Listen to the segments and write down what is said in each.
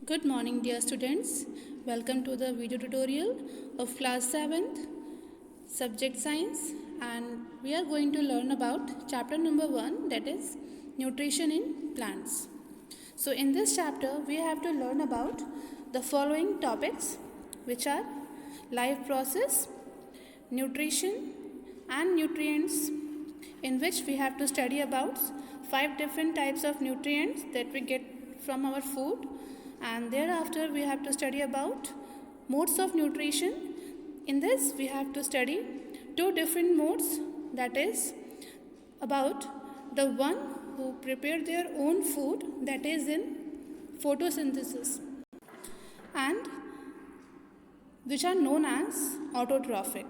Good morning, dear students. Welcome to the video tutorial of class 7th, subject science, and we are going to learn about chapter number 1, that is nutrition in plants. So in this chapter we have to learn about the following topics, which are life process, nutrition and nutrients, in which we have to study about 5 different types of nutrients that we get from our food, and thereafter we have to study about modes of nutrition. In this we have to study 2 different modes, that is about the one who prepare their own food, that is in photosynthesis, and which are known as autotrophic,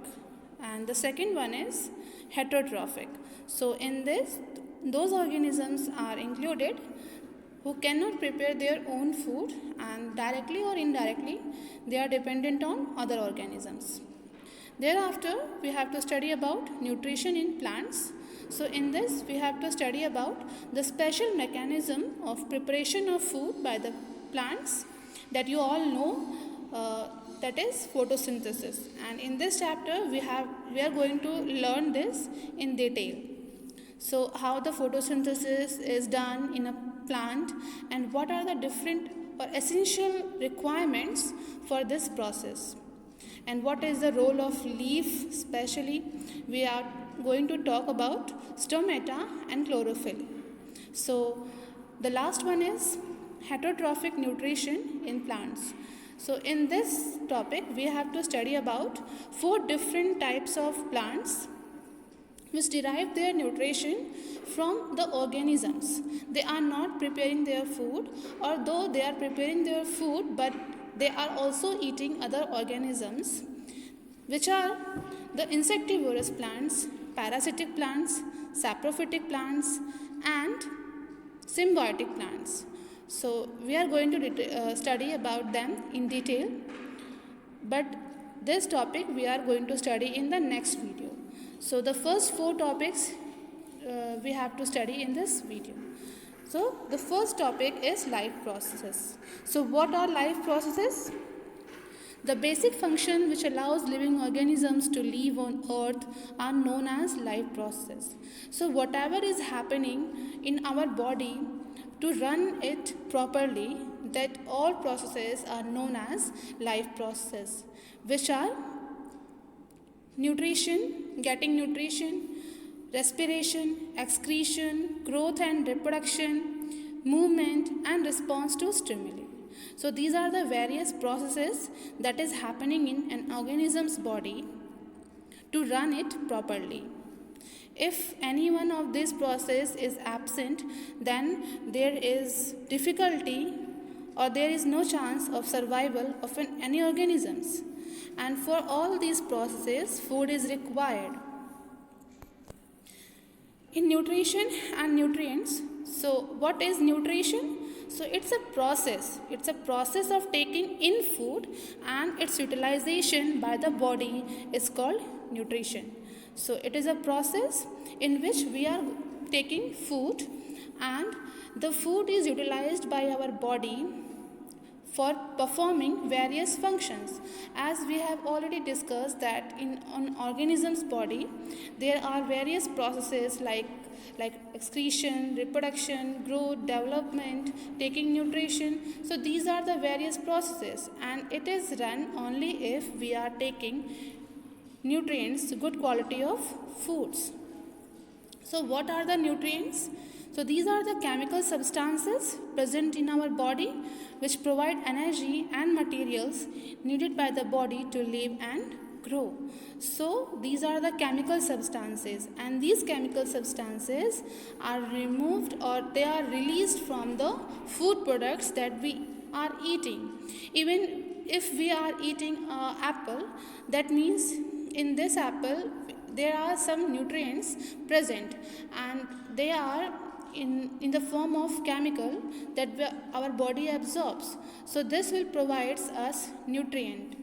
and the second one is heterotrophic. So in this, those organisms are included who cannot prepare their own food, and directly or indirectly they are dependent on other organisms. Thereafter we have to study about nutrition in plants. So in this we have to study about the special mechanism of preparation of food by the plants that you all know, that is photosynthesis, and in this chapter we are going to learn this in detail. So how the photosynthesis is done in a plant, and what are the different or essential requirements for this process, and what is the role of leaf. Especially we are going to talk about stomata and chlorophyll. So the last one is heterotrophic nutrition in plants. So in this topic we have to study about 4 different types of plants which derive their nutrition from the organisms. They are not preparing their food, or though they are preparing their food, but they are also eating other organisms, which are the insectivorous plants, parasitic plants, saprophytic plants, and symbiotic plants. So we are going to study about them in detail, but this topic we are going to study in the next video. So the first 4 topics we have to study in this video. So the first topic is life processes. So what are life processes? The basic function which allows living organisms to live on earth are known as life processes. So whatever is happening in our body, to run it properly, that all processes are known as life processes, which are nutrition, getting nutrition, respiration, excretion, growth and reproduction, movement and response to stimuli. So these are the various processes that is happening in an organism's body to run it properly. If any one of these processes is absent, then there is difficulty or there is no chance of survival of any organisms. And for all these processes, food is required. In nutrition and nutrients, so what is nutrition? So it's a process. It's a process of taking in food, and its utilization by the body is called nutrition. So it is a process in which we are taking food, and the food is utilized by our body for performing various functions. As we have already discussed that in an organism's body there are various processes like excretion, reproduction, growth, development, taking nutrition. So these are the various processes, and it is run only if we are taking nutrients, good quality of foods. So what are the nutrients? So these are the chemical substances present in our body which provide energy and materials needed by the body to live and grow. So these are the chemical substances, and these chemical substances are removed or they are released from the food products that we are eating. Even if we are eating an apple, that means in this apple there are some nutrients present, and they are in the form of chemical that our body absorbs. So this will provide us nutrient.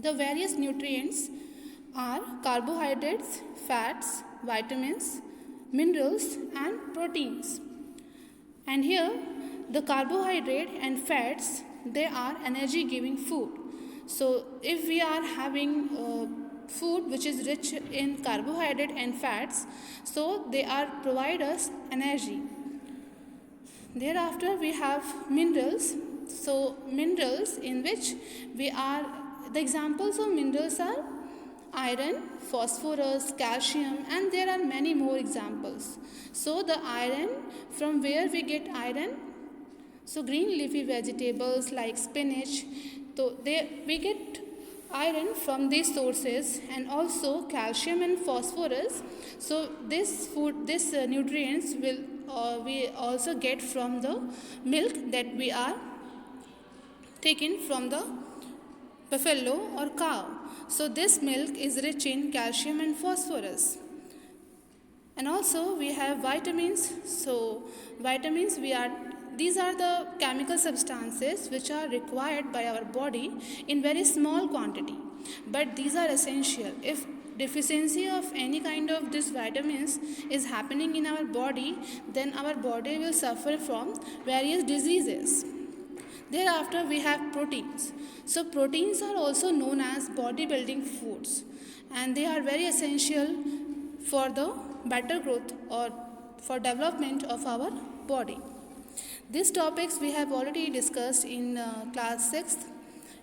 The various nutrients are carbohydrates, fats, vitamins, minerals and proteins. And here the carbohydrate and fats, they are energy giving food. So if we are having food which is rich in carbohydrate and fats, so they are provide us energy. Thereafter we have minerals. So minerals in which we are, the examples of minerals are iron, phosphorus, calcium, and there are many more examples. So the iron, from where we get iron? So green leafy vegetables like spinach, so we get iron from these sources, and also calcium and phosphorus. So this nutrients will we also get from the milk that we are taken from the buffalo or cow. So this milk is rich in calcium and phosphorus. And also we have vitamins. So vitamins, these are the chemical substances which are required by our body in very small quantity, but these are essential. If deficiency of any kind of these vitamins is happening in our body, then our body will suffer from various diseases. Thereafter we have proteins. So proteins are also known as bodybuilding foods, and they are very essential for the better growth or for development of our body. These topics we have already discussed in class 6th.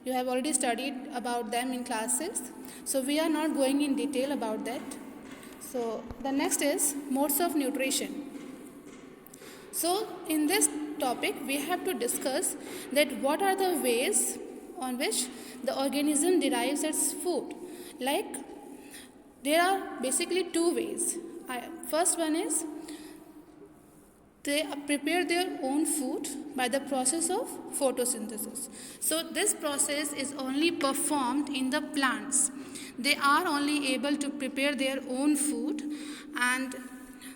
You have already studied about them in class 6th. So we are not going in detail about that. So the next is modes of nutrition. So in this topic we have to discuss that what are the ways on which the organism derives its food. Like there are basically two ways. First one is they prepare their own food by the process of photosynthesis. So this process is only performed in the plants. They are only able to prepare their own food. And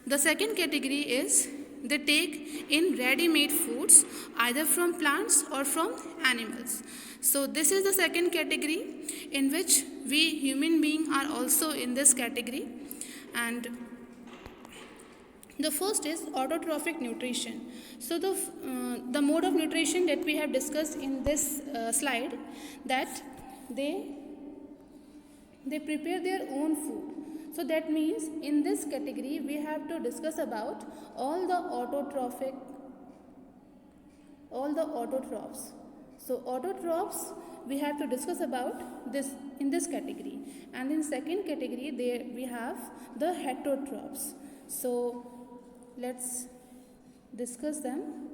the second category is they take in ready-made foods either from plants or from animals. So this is the second category in which we human beings are also in this category. And the first is autotrophic nutrition. So the mode of nutrition that we have discussed in this slide, that they prepare their own food. So that means in this category we have to discuss about all the autotrophs. So autotrophs we have to discuss about this in this category. And in second category we have the heterotrophs. So let's discuss them.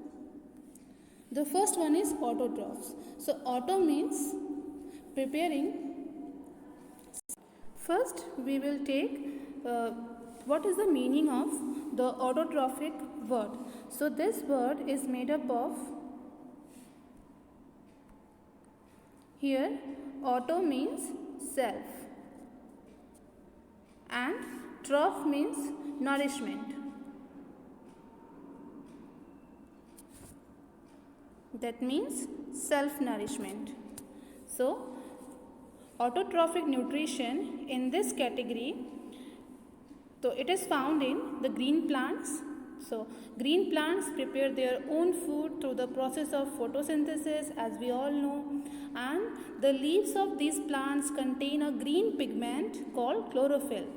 The first one is autotrophs. So auto means preparing. First we will take what is the meaning of the autotrophic word. So this word is made up of, here auto means self and troph means nourishment. That means self-nourishment. So autotrophic nutrition in this category, so it is found in the green plants. So green plants prepare their own food through the process of photosynthesis, as we all know, and the leaves of these plants contain a green pigment called chlorophyll.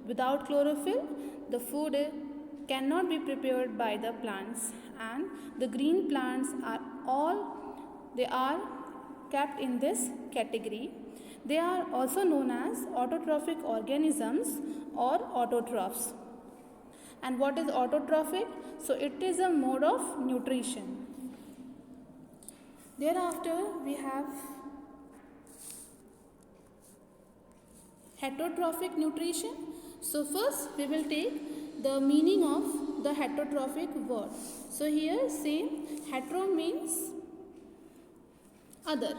Without chlorophyll, the food cannot be prepared by the plants, and the green plants are kept in this category. They are also known as autotrophic organisms or autotrophs. And what is autotrophic? So it is a mode of nutrition. Thereafter we have heterotrophic nutrition. So first we will take the meaning of the heterotrophic word. So here same, hetero means other.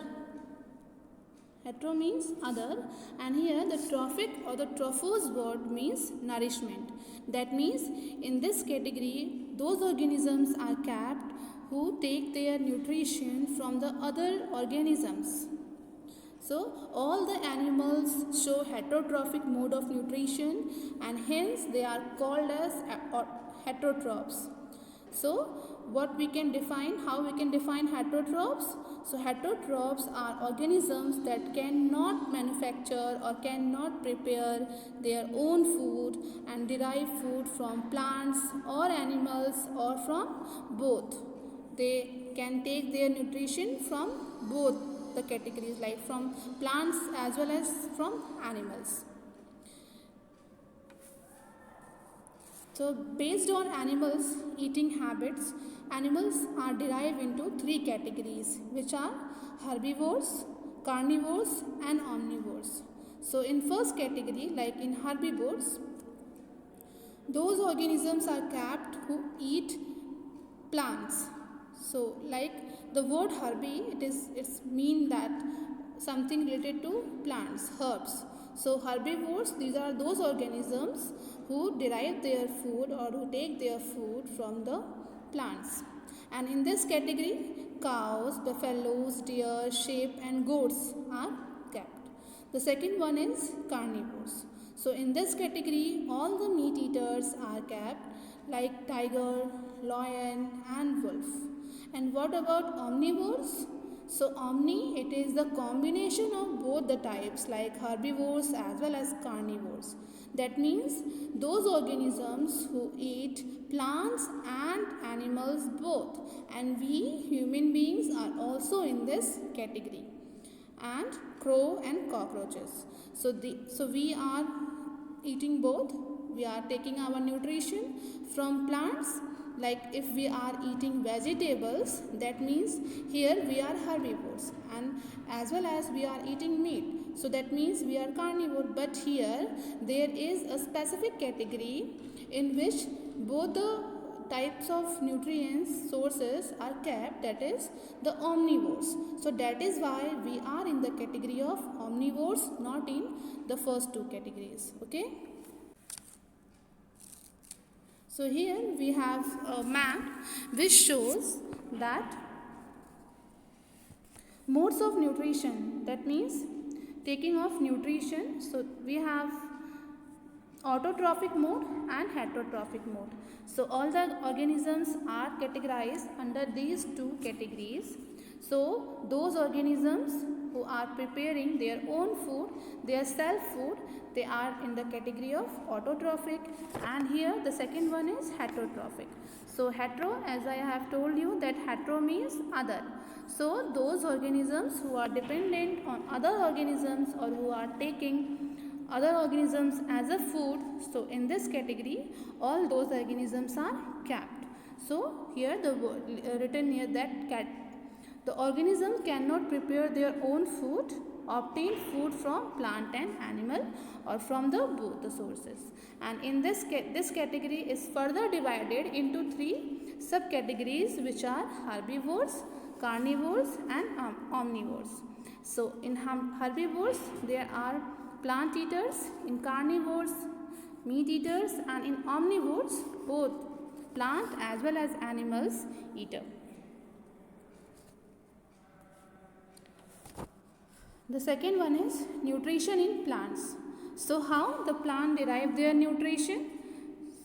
Hetero means other, and here the trophic or the trophos word means nourishment. That means in this category those organisms are kept who take their nutrition from the other organisms. So all the animals show heterotrophic mode of nutrition, and hence they are called as heterotrophs. So what we can define, how we can define heterotrophs? So heterotrophs are organisms that cannot manufacture or cannot prepare their own food and derive food from plants or animals or from both. They can take their nutrition from both the categories, like from plants as well as from animals. So based on animals' eating habits, animals are derived into three categories, which are herbivores, carnivores and omnivores. So in first category, like in herbivores, those organisms are kept who eat plants. So like the word herbie, it's mean that something related to plants, herbs. So herbivores, these are those organisms who derive their food or who take their food from the plants. And in this category, cows, buffaloes, deer, sheep and goats are kept. The second one is carnivores. So in this category, all the meat eaters are kept, like tiger, lion and wolf. And what about omnivores? So omni, it is the combination of both the types, like herbivores as well as carnivores. That means those organisms who eat plants and animals both. And we human beings are also in this category. And crow and cockroaches. So we are eating both. We are taking our nutrition from plants. Like if we are eating vegetables, that means here we are herbivores, and as well as we are eating meat, so that means we are carnivore. But here there is a specific category in which both the types of nutrients sources are kept, that is the omnivores. So that is why we are in the category of omnivores, not in the first two categories. Okay. So here we have a map which shows that modes of nutrition, that means taking of nutrition. So we have autotrophic mode and heterotrophic mode. So all the organisms are categorized under these two categories. So those organisms who are preparing their own food, their self food, they are in the category of autotrophic, and here the second one is heterotrophic. So hetero, as I have told you, that hetero means other. So those organisms who are dependent on other organisms or who are taking other organisms as a food, so in this category all those organisms are kept. So here the word written here that the organism cannot prepare their own food, obtain food from plant and animal or from the both the sources. And in this category is further divided into three subcategories, which are herbivores, carnivores and omnivores. So in herbivores there are plant eaters, in carnivores meat eaters, and in omnivores both plant as well as animals eater. The second one is nutrition in plants. So how the plant derive their nutrition?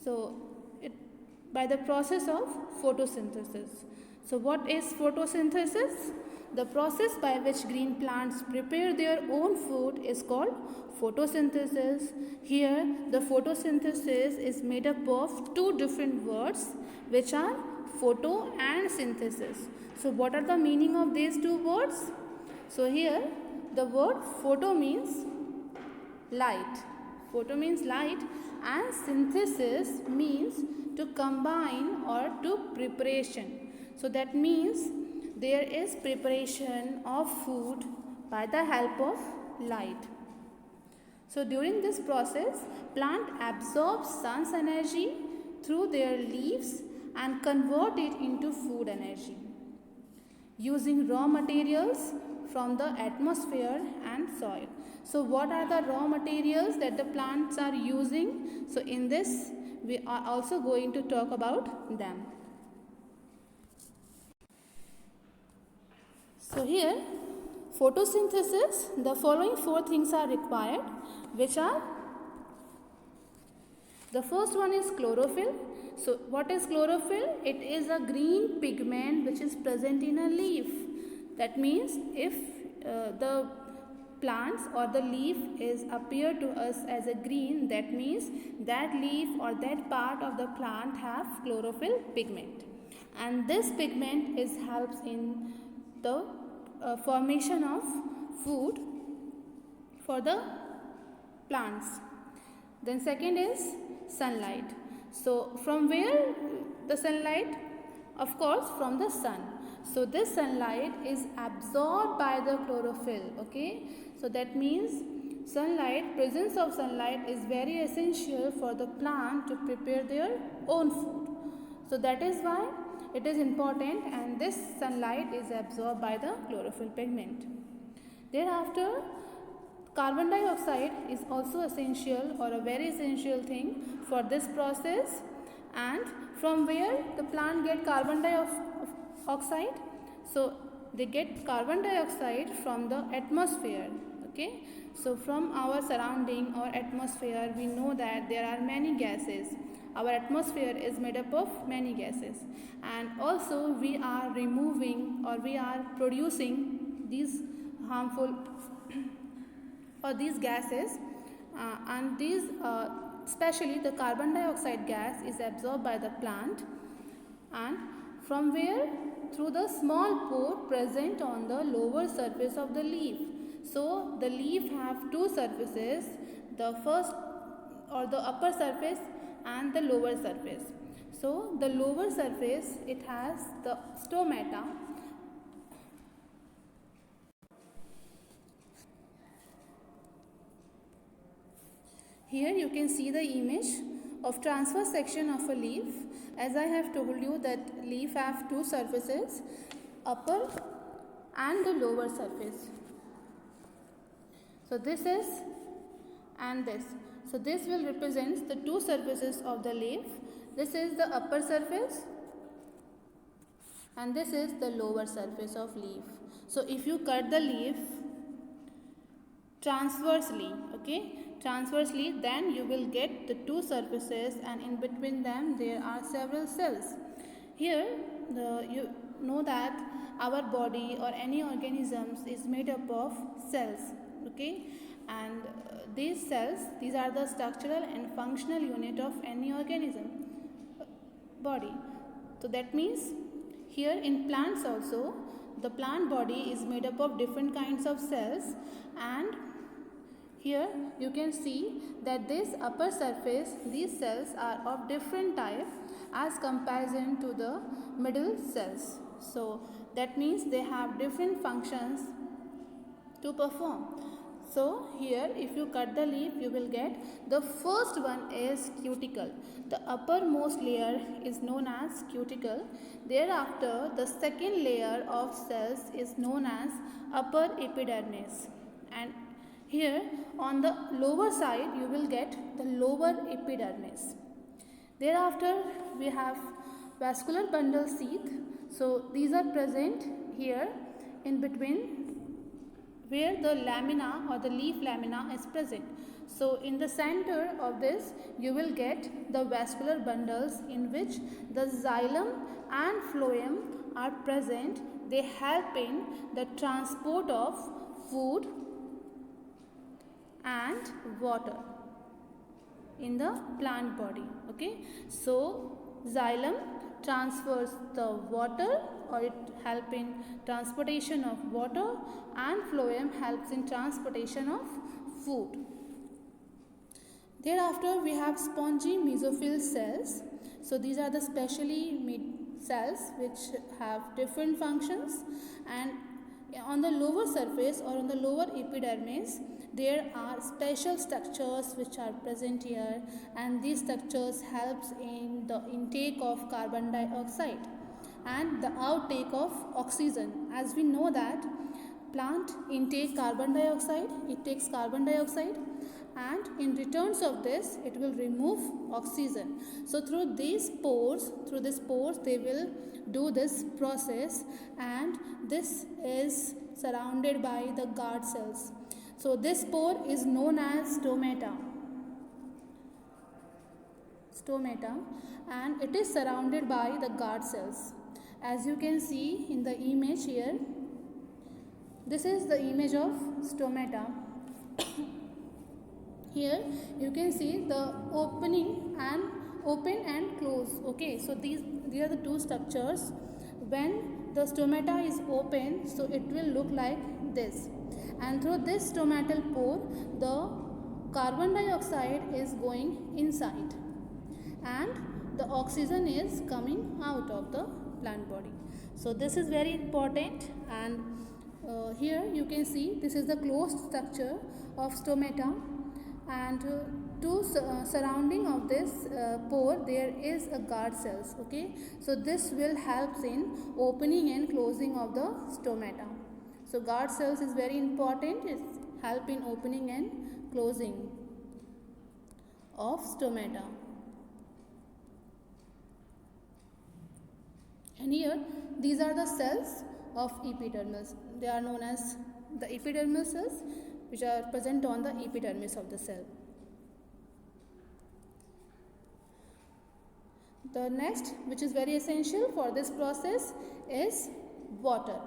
So by the process of photosynthesis. So what is photosynthesis? The process by which green plants prepare their own food is called photosynthesis. Here the photosynthesis is made up of two different words, which are photo and synthesis. So what are the meaning of these two words? So here the word photo means light. Photo means light, and synthesis means to combine or to preparation. So that means there is preparation of food by the help of light. So during this process, plant absorbs sun's energy through their leaves and convert it into food energy using raw materials from the atmosphere and soil. So what are the raw materials that the plants are using? So in this we are also going to talk about them. So here photosynthesis, the following four things are required, which are, the first one is chlorophyll. So what is chlorophyll? It is a green pigment which is present in a leaf. That means if the plants or the leaf is appear to us as a green, that means that leaf or that part of the plant have chlorophyll pigment, and this pigment is helps in the formation of food for the plants. Then second is sunlight. So from where the sunlight? Of course from the sun. So this sunlight is absorbed by the chlorophyll. Okay, so that means presence of sunlight is very essential for the plant to prepare their own food. So that is why it is important, and this sunlight is absorbed by the chlorophyll pigment. Thereafter, carbon dioxide is also essential or a very essential thing for this process. And from where the plant get carbon dioxide? So they get carbon dioxide from the atmosphere. Okay, so from our surrounding or atmosphere, we know that there are many gases. Our atmosphere is made up of many gases, and also we are removing or we are producing these harmful or these gases, and these especially the carbon dioxide gas is absorbed by the plant, and from where? Through the small pore present on the lower surface of the leaf. So the leaf have two surfaces, the first or the upper surface and the lower surface. So the lower surface, it has the stomata. Here you can see the image of transverse section of a leaf. As I have told you that leaf have two surfaces, upper and the lower surface. So this is and this. So this will represent the two surfaces of the leaf. This is the upper surface and this is the lower surface of leaf. So if you cut the leaf transversely, then you will get the two surfaces, and in between them there are several cells. Here you know that our body or any organisms is made up of cells, and these cells, these are the structural and functional unit of any organism body. So that means here in plants also, the plant body is made up of different kinds of cells, and here you can see that this upper surface, these cells are of different type as comparison to the middle cells. So that means they have different functions to perform. So here if you cut the leaf, you will get the first one is cuticle. The uppermost layer is known as cuticle. Thereafter the second layer of cells is known as upper epidermis, and here on the lower side you will get the lower epidermis. Thereafter we have vascular bundle sheath. So these are present here in between where the lamina or the leaf lamina is present. So in the center of this you will get the vascular bundles in which the xylem and phloem are present. They help in the transport of food and water in the plant body. So xylem transfers the water, or it helps in transportation of water, and phloem helps in transportation of food. Thereafter we have spongy mesophyll cells. So these are the specially made cells which have different functions, and on the lower surface or on the lower epidermis there are special structures which are present here, and these structures helps in the intake of carbon dioxide and the outtake of oxygen. As we know that plant intake carbon dioxide, it takes carbon dioxide, and in returns of this it will remove oxygen. So through these pores they will do this process, and this is surrounded by the guard cells. So this pore is known as stomata. stomata, and it is surrounded by the guard cells. As you can see in the image here, this is the image of stomata. Here you can see the opening and open and close. Okay, so these are the two structures. When the stomata is open, so it will look like this, and through this stomatal pore the carbon dioxide is going inside and the oxygen is coming out of the plant body. So this is very important, and here you can see this is the closed structure of stomata, and to surrounding of this pore there is a guard cells. Okay, so this will help in opening and closing of the stomata. So guard cells is very important, it help in opening and closing of stomata. And here these are the cells of epidermis. They are known as the epidermal cells, which are present on the epidermis of the cell. The next, which is very essential for this process, is water.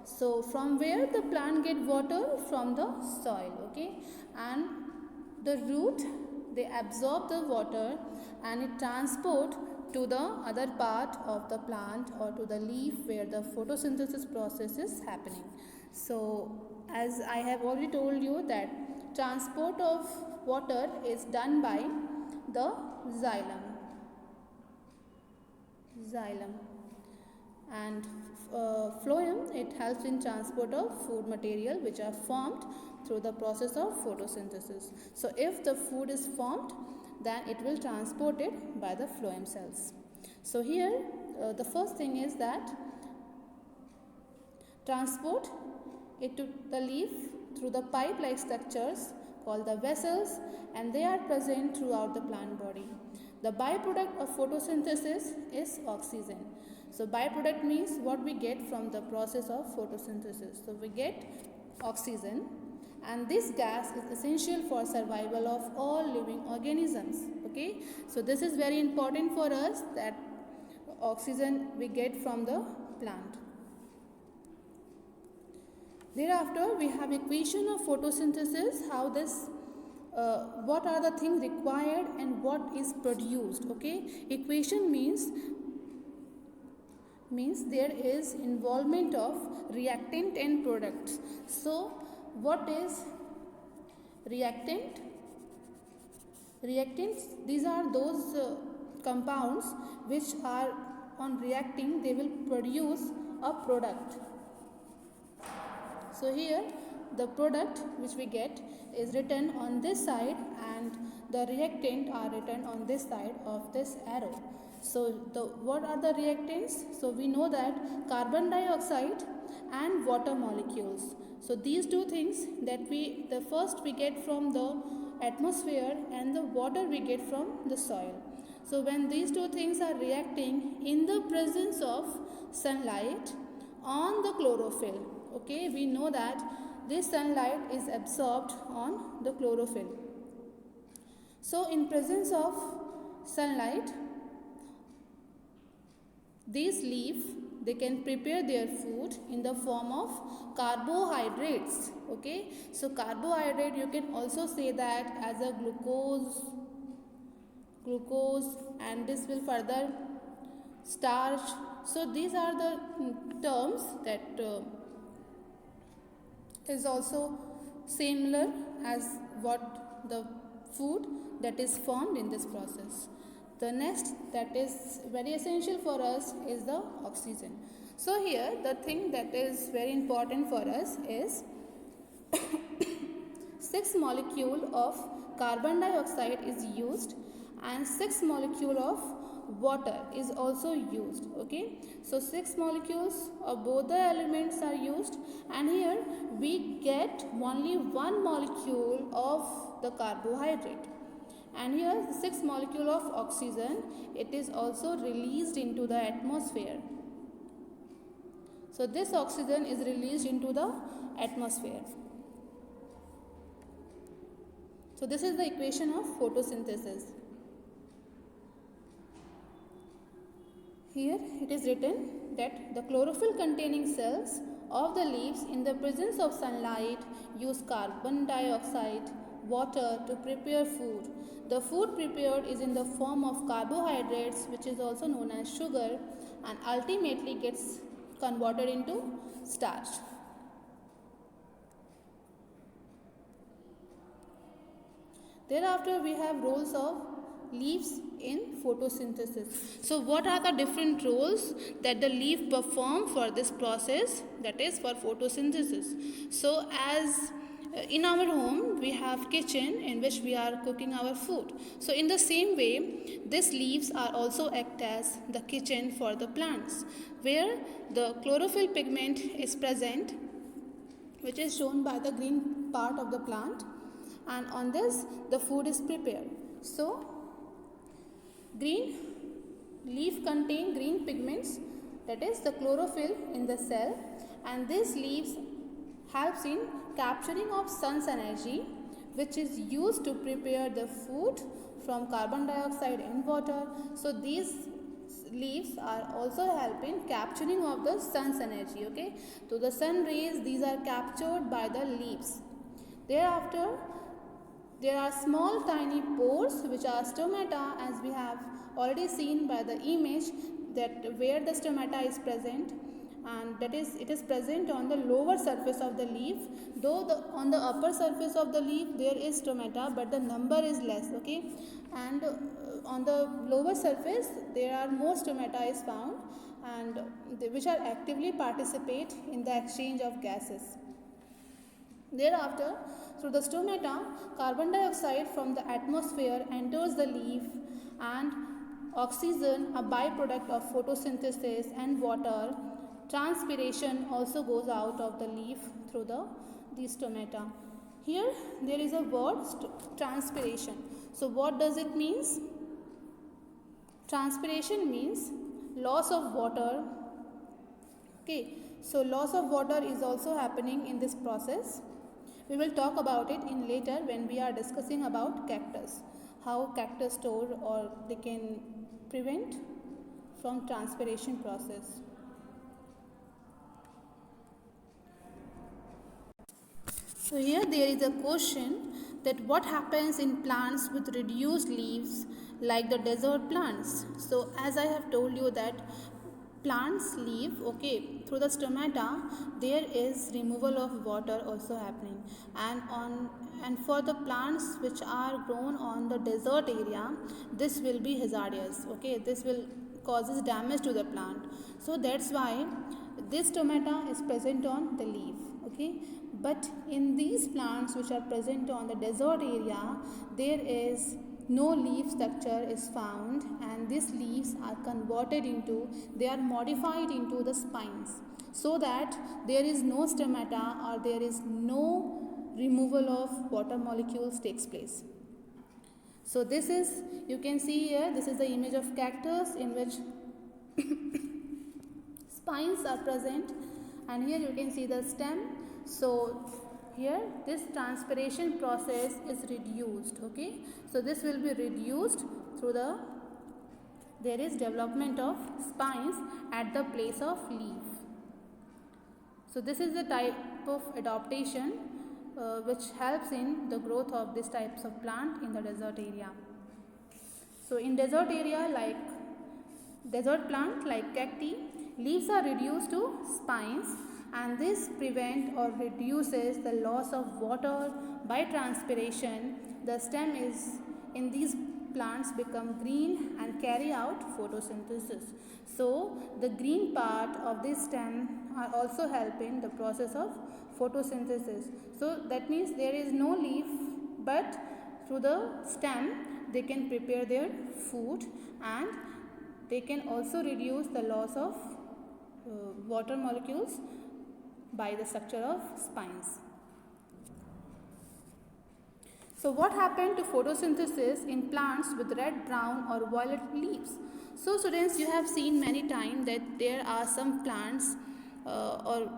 So from where the plant get water? From the soil. Okay, and the root, they absorb the water and it transport to the other part of the plant or to the leaf where the photosynthesis process is happening. So as I have already told you that transport of water is done by the xylem. And phloem, it helps in transport of food material which are formed through the process of photosynthesis. So if the food is formed, then it will transport it by the phloem cells. So here the first thing is that transport it to the leaf through the pipe-like structures called the vessels, and they are present throughout the plant body. The byproduct of photosynthesis is oxygen. So byproduct means what we get from the process of photosynthesis. So we get oxygen, and this gas is essential for survival of all living organisms. Okay, so this is very important for us, that oxygen we get from the plant. Thereafter we have equation of photosynthesis, how this what are the things required and what is produced. Okay, equation means there is involvement of reactant and products. So what is reactant? Reactants, these are those compounds which are on reacting, they will produce a product. So here the product which we get is written on this side and the reactant are written on this side of this arrow. So what are the reactants? So we know that carbon dioxide and water molecules. So these two things that the first we get from the atmosphere and the water we get from the soil. So when these two things are reacting in the presence of sunlight on the chlorophyll, okay, we know that this sunlight is absorbed on the chlorophyll. So in presence of sunlight, these leaf, they can prepare their food in the form of carbohydrates. Okay, so carbohydrate, you can also say that as a glucose, and this will further starch. So these are the terms that is also similar as what the food that is formed in this process. The next that is very essential for us is the oxygen. So here the thing that is very important for us is 6 molecule of carbon dioxide is used and 6 molecule of water is also used. Okay, so 6 molecules of both the elements are used, and here we get only 1 molecule of the carbohydrate, and here 6 molecule of oxygen, it is also released into the atmosphere. So this oxygen is released into the atmosphere. So this is the equation of photosynthesis. Here it is written that the chlorophyll containing cells of the leaves in the presence of sunlight use carbon dioxide, water to prepare food. The food prepared is in the form of carbohydrates, which is also known as sugar, and ultimately gets converted into starch. Thereafter, we have roles of leaves in photosynthesis. So what are the different roles that the leaf perform for this process, that is for photosynthesis? So as in our home we have kitchen in which we are cooking our food. So in the same way, these leaves are also act as the kitchen for the plants, where the chlorophyll pigment is present, which is shown by the green part of the plant, and on this the food is prepared. So green leaf contain green pigments, that is the chlorophyll in the cell, and these leaves helps in capturing of sun's energy, which is used to prepare the food from carbon dioxide and water. So these leaves are also help in capturing of the sun's energy. Okay, so the sun rays, these are captured by the leaves. Thereafter, there are small tiny pores which are stomata, as we have already seen by the image, that where the stomata is present, and that is it is present on the lower surface of the leaf, though on the upper surface of the leaf there is stomata, but the number is less. Okay, and on the lower surface there are more stomata is found, and which are actively participate in the exchange of gases. Thereafter, through the stomata, carbon dioxide from the atmosphere enters the leaf, and oxygen, a byproduct of photosynthesis, and water, transpiration also goes out of the leaf through these stomata. Here there is a word transpiration. So what does it means? Transpiration means loss of water. Okay, so loss of water is also happening in this process. We will talk about it in later when we are discussing about cactus, how cactus store or they can prevent from transpiration process. So here there is a question that what happens in plants with reduced leaves like the desert plants. So as I have told you that plants leaf, okay, through the stomata there is removal of water also happening, and for the plants which are grown on the desert area, this will be hazardous. Okay, this will causes damage to the plant. So that's why this stomata is present on the leaf. Okay, but in these plants which are present on the desert area, there is no leaf structure is found, and these leaves are converted into, they are modified into the spines, so that there is no stomata or there is no removal of water molecules takes place. So this is, you can see here, this is the image of cactus in which spines are present, and here you can see the stem. So here this transpiration process is reduced. Okay, so this will be reduced through there is development of spines at the place of leaf. So this is the type of adaptation which helps in the growth of these types of plant in the desert area. So in desert area, like desert plant like cacti, leaves are reduced to spines, and this prevent or reduces the loss of water by transpiration. The stem is in these plants become green and carry out photosynthesis. So the green part of this stem are also helping the process of photosynthesis. So that means there is no leaf, but through the stem they can prepare their food, and they can also reduce the loss of water molecules by the structure of spines. So what happened to photosynthesis in plants with red, brown or violet leaves? So students, you have seen many times that there are some plants or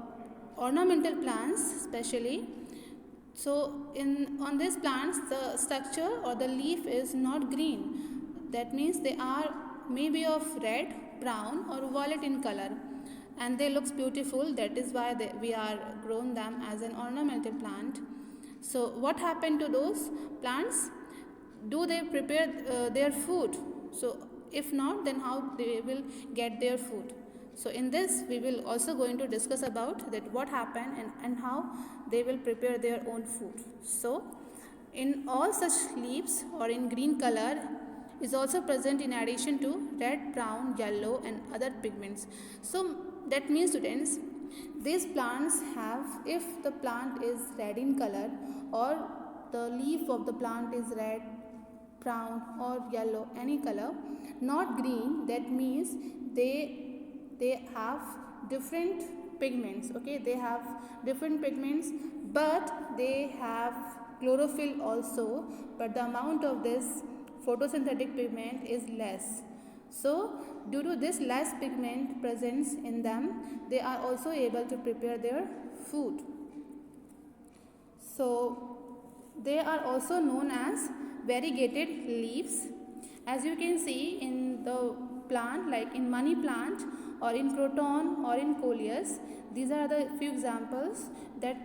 ornamental plants especially. So on these plants the structure or the leaf is not green. That means they are maybe of red, brown or violet in color, and they looks beautiful. That is why we are grown them as an ornamental plant. So what happened to those plants? Do they prepare their food? So if not, then how they will get their food? So in this we will also going to discuss about that what happened and how they will prepare their own food. So in all such leaves or in green color is also present in addition to red, brown, yellow and other pigments. So that means, students, these plants have, if the plant is red in color or the leaf of the plant is red, brown or yellow, any color, not green, that means they have different pigments. Okay, they have different pigments, but they have chlorophyll also, but the amount of this photosynthetic pigment is less. So due to this less pigment presence in them, they are also able to prepare their food. So they are also known as variegated leaves. As you can see in the plant, like in money plant or in croton or in coleus, these are the few examples that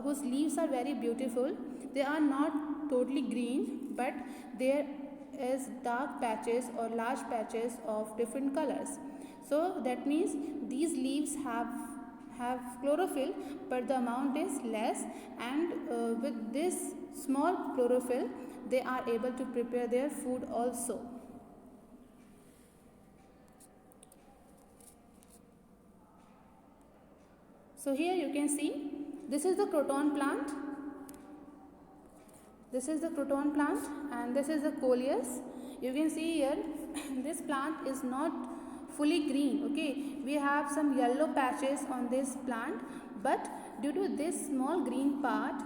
whose leaves are very beautiful. They are not totally green, but there is dark patches or large patches of different colors. So that means these leaves have chlorophyll, but the amount is less, and with this small chlorophyll they are able to prepare their food also. So here you can see, this is the croton plant, this is the croton plant and this is the coleus. You can see here this plant is not fully green. Okay, we have some yellow patches on this plant, but due to this small green part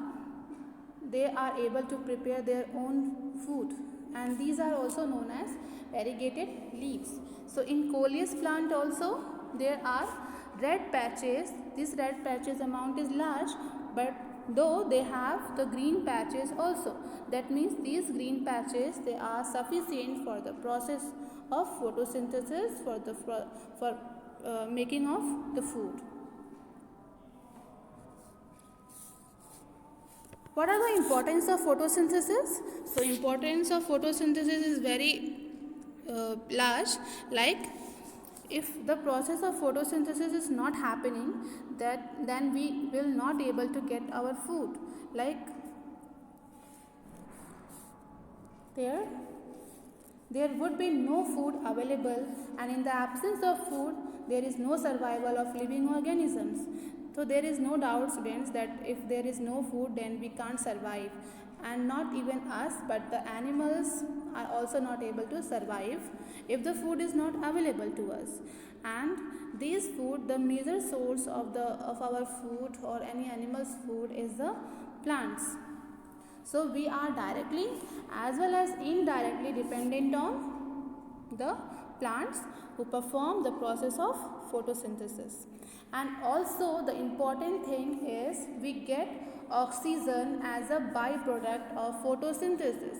they are able to prepare their own food, and these are also known as variegated leaves. So in coleus plant also there are red patches. This red patches amount is large, but though they have the green patches also. That means these green patches, they are sufficient for the process of photosynthesis for making of the food. What are the importance of photosynthesis? So importance of photosynthesis is very large. Like if the process of photosynthesis is not happening, then we will not able to get our food. Like there would be no food available, and in the absence of food there is no survival of living organisms. So there is no doubt, students, that if there is no food, then we can't survive, and not even us, but the animals are also not able to survive if the food is not available to us. And these food, the major source of our food or any animal's food is the plants. So we are directly as well as indirectly dependent on the plants who perform the process of photosynthesis. And also the important thing is we get oxygen as a byproduct of photosynthesis.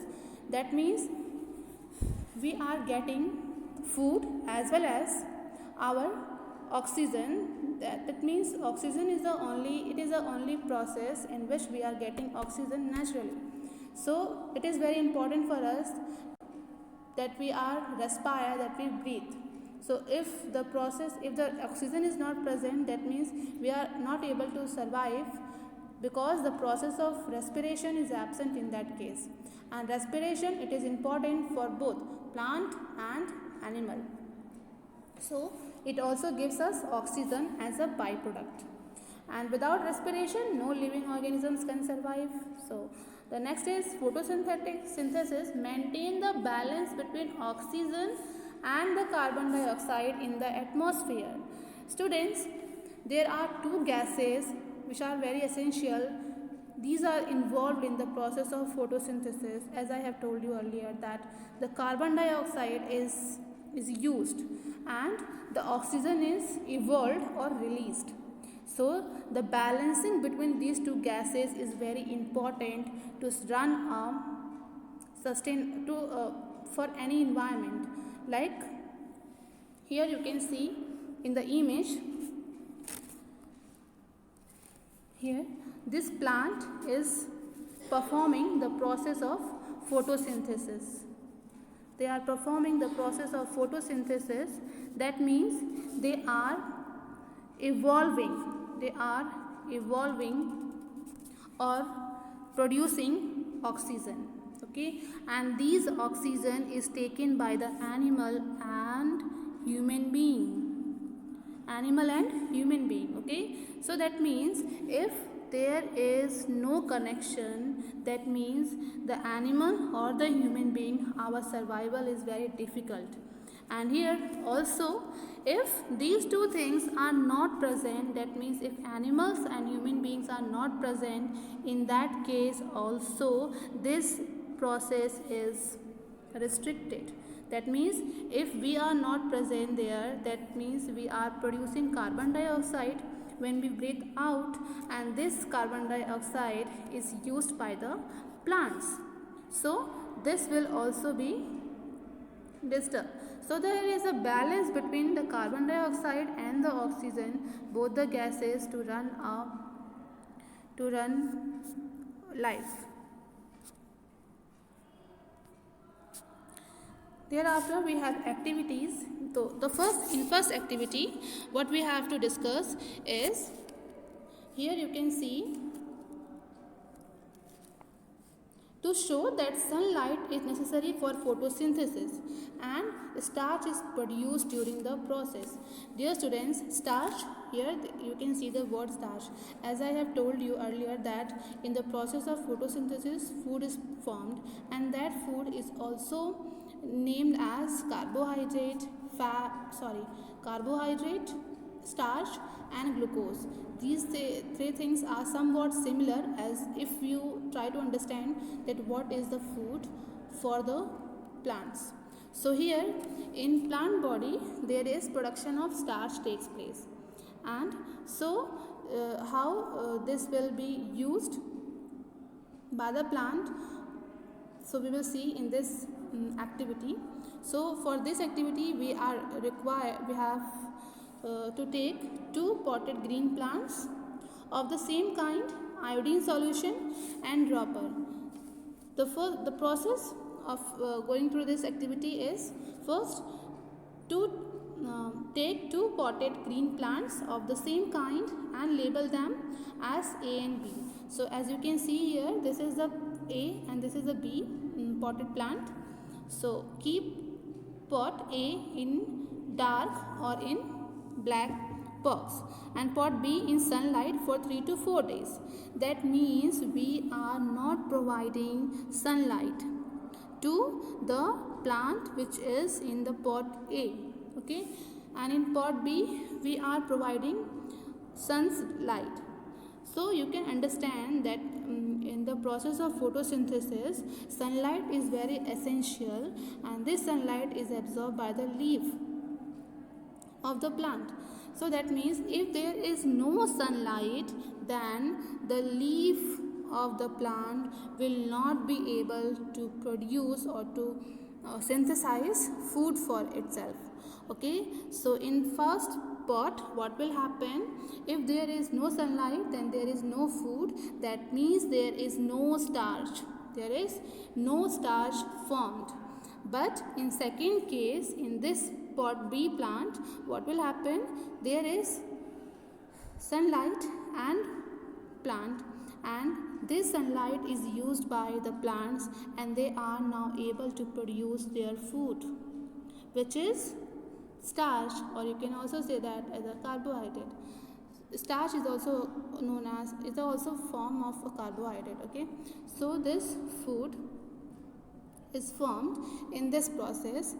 That means we are getting food as well as our oxygen. That means oxygen is the only process in which we are getting oxygen naturally. So it is very important for us that we respire, that we breathe. So if the oxygen is not present, that means we are not able to survive, because the process of respiration is absent in that case. And respiration, it is important for both plant and animal. So it also gives us oxygen as a byproduct. And without respiration, no living organisms can survive. So the next is photosynthetic synthesis maintain the balance between oxygen and the carbon dioxide in the atmosphere. Students, there are two gases which are very essential. These are involved in the process of photosynthesis. As I have told you earlier, that the carbon dioxide is used and the oxygen is evolved or released. So the balancing between these two gases is very important to run for any environment. Like Here you can see in the image, here this plant is performing the process of photosynthesis. They are performing the process of photosynthesis. That means they are evolving. They are evolving or producing oxygen. Okay, and these oxygen is taken by the animal and human being. Animal and human being. Okay, so that means if there is no connection, that means the animal or the human being, our survival is very difficult. And here also, if these two things are not present, that means if animals and human beings are not present, in that case also this process is restricted. That means if we are not present there, that means we are producing carbon dioxide when we breathe out, and this carbon dioxide is used by the plants. So this will also be disturbed. So there is a balance between the carbon dioxide and the oxygen, both the gases, to run life. Thereafter we have activities. So the first activity what we have to discuss is, here you can see, to show that sunlight is necessary for photosynthesis and starch is produced during the process. Dear students, starch, here you can see the word starch. As I have told you earlier that in the process of photosynthesis food is formed, and that food is also named as carbohydrate, starch and glucose. These three things are somewhat similar, as if you try to understand that what is the food for the plants. So here in plant body there is production of starch takes place, and so how this will be used by the plant, so we will see in this activity. So for this activity we have to take 2 potted green plants of the same kind, iodine solution and dropper. The process of going through this activity is, first to take 2 potted green plants of the same kind and label them as A and B. So as you can see here, this is the A and this is the B potted plant. So keep pot A in dark or in black box and pot B in sunlight for 3 to 4 days. That means we are not providing sunlight to the plant which is in the pot A. Okay, and in pot B we are providing sunlight. So you can understand that in the process of photosynthesis, sunlight is very essential, and this sunlight is absorbed by the leaf of the plant. So that means if there is no sunlight, then the leaf of the plant will not be able to produce or to synthesize food for itself. Okay, so in first pot what will happen, if there is no sunlight then there is no food, that means there is no starch, formed. But in second case, in this pot B plant, what will happen, there is sunlight and plant, and this sunlight is used by the plants and they are now able to produce their food, which is starch, or you can also say that as a carbohydrate. Starch is also known as, is also form of a carbohydrate. Okay, so this food is formed in this process.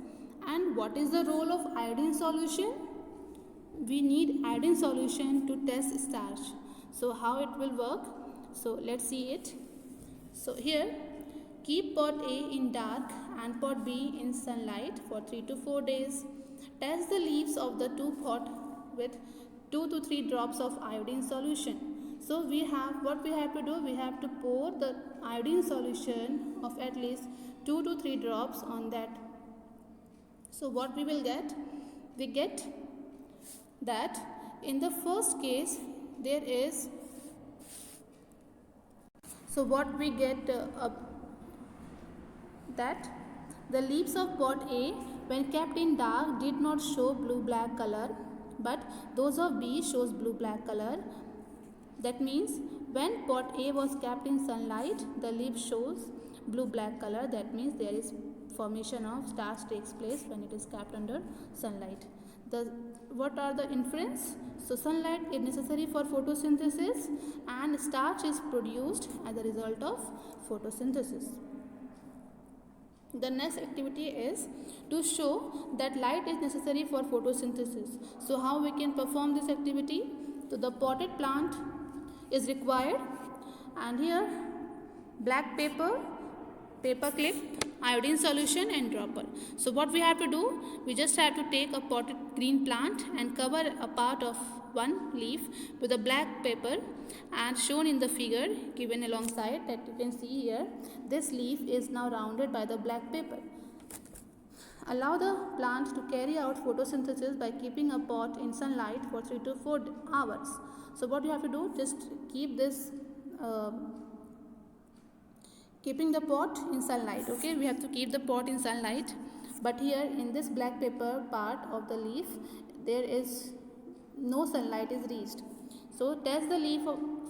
And what is the role of iodine solution? We need iodine solution to test starch. So how it will work? So let's see it. So here, keep pot A in dark and pot B in sunlight for 3 to 4 days. Test the leaves of the 2 pot with 2 to 3 drops of iodine solution. So what we have to do, we have to pour the iodine solution of at least 2 to 3 drops on that. So what we will get, we get that in the first case there is, so what we get that the leaves of pot A when kept in dark did not show blue-black color, but those of B shows blue-black color. That means when pot A was kept in sunlight, the leaf shows blue-black color. That means there is formation of starch takes place when it is kept under sunlight. What are the inference? So sunlight is necessary for photosynthesis and starch is produced as a result of photosynthesis. The next activity is to show that light is necessary for photosynthesis. So how we can perform this activity? So the potted plant is required, and here black paper, paper clip, iodine solution and dropper. So what we have to do, we just have to take a potted green plant and cover a part of one leaf with a black paper, and shown in the figure given alongside that you can see here, this leaf is now rounded by the black paper. Allow the plant to carry out photosynthesis by keeping a pot in sunlight for 3 to 4 hours. So what you have to do, just keep this keeping the pot in sunlight. Okay, we have to keep the pot in sunlight, but here in this black paper part of the leaf there is no sunlight is reached. So test the leaf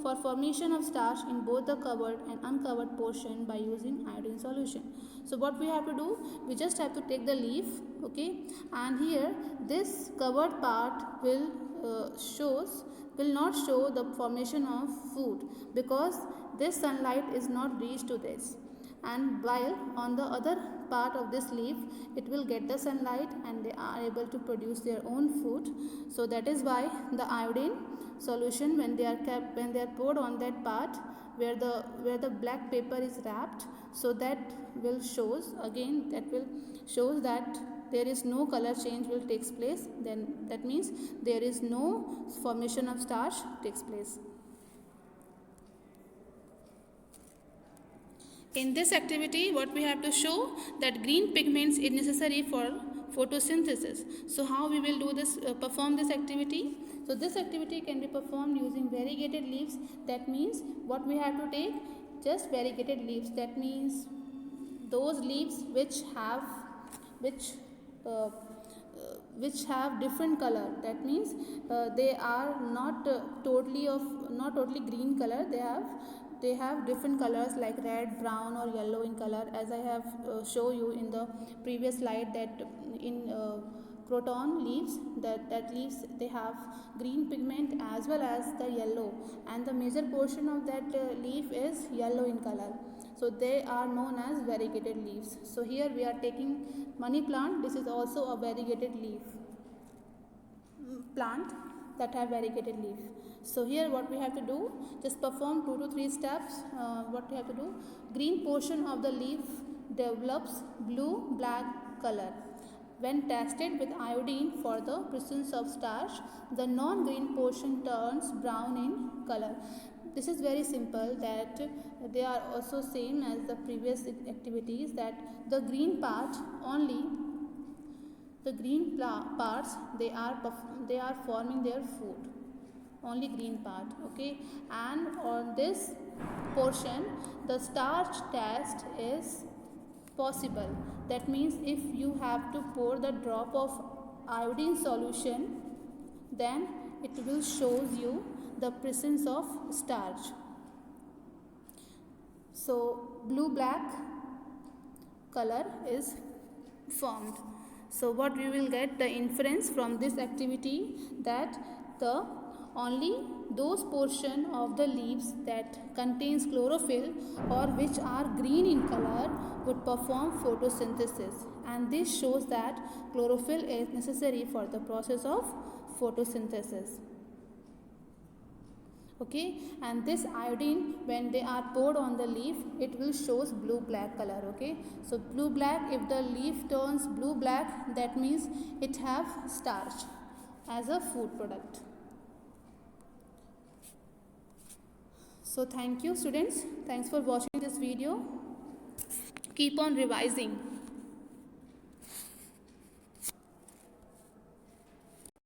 for formation of starch in both the covered and uncovered portion by using iodine solution. So what we have to do, we just have to take the leaf, okay, and here this covered part will not show the formation of food because this sunlight is not reached to this, and while on the other part of this leaf it will get the sunlight and they are able to produce their own food. So that is why the iodine solution, when they are poured on that part where the black paper is wrapped, so that will shows that there is no color change will takes place, then that means there is no formation of starch takes place. In this activity, what we have to show that green pigments is necessary for photosynthesis. So how we will do this, perform this activity? So this activity can be performed using variegated leaves. That means what we have to take, just variegated leaves. That means those leaves which have different color. That means they are not totally green color. They have different colors like red, brown or yellow in color, as I have shown you in the previous slide that in croton leaves, that leaves they have green pigment as well as the yellow, and the major portion of that leaf is yellow in color. So they are known as variegated leaves. So here we are taking money plant. This is also a variegated leaf plant that have variegated leaf. So here what we have to do, just perform 2 to 3 steps. What we have to do, green portion of the leaf develops blue-black color. When tested with iodine for the presence of starch, the non-green portion turns brown in color. This is very simple, that they are also same as the previous activities, that the green part only, the green parts they are forming their food, only green part, okay, and on this portion the starch test is possible. That means if you have to pour the drop of iodine solution, then it will shows you the presence of starch. So blue-black color is formed. So what we will get the inference from this activity, that the only those portion of the leaves that contains chlorophyll or which are green in color would perform photosynthesis, and this shows that chlorophyll is necessary for the process of photosynthesis. Okay, and this iodine, when they are poured on the leaf, it will shows blue-black color. Okay, so blue-black, if the leaf turns blue-black, that means it have starch as a food product. So thank you students, thanks for watching this video. Keep on revising.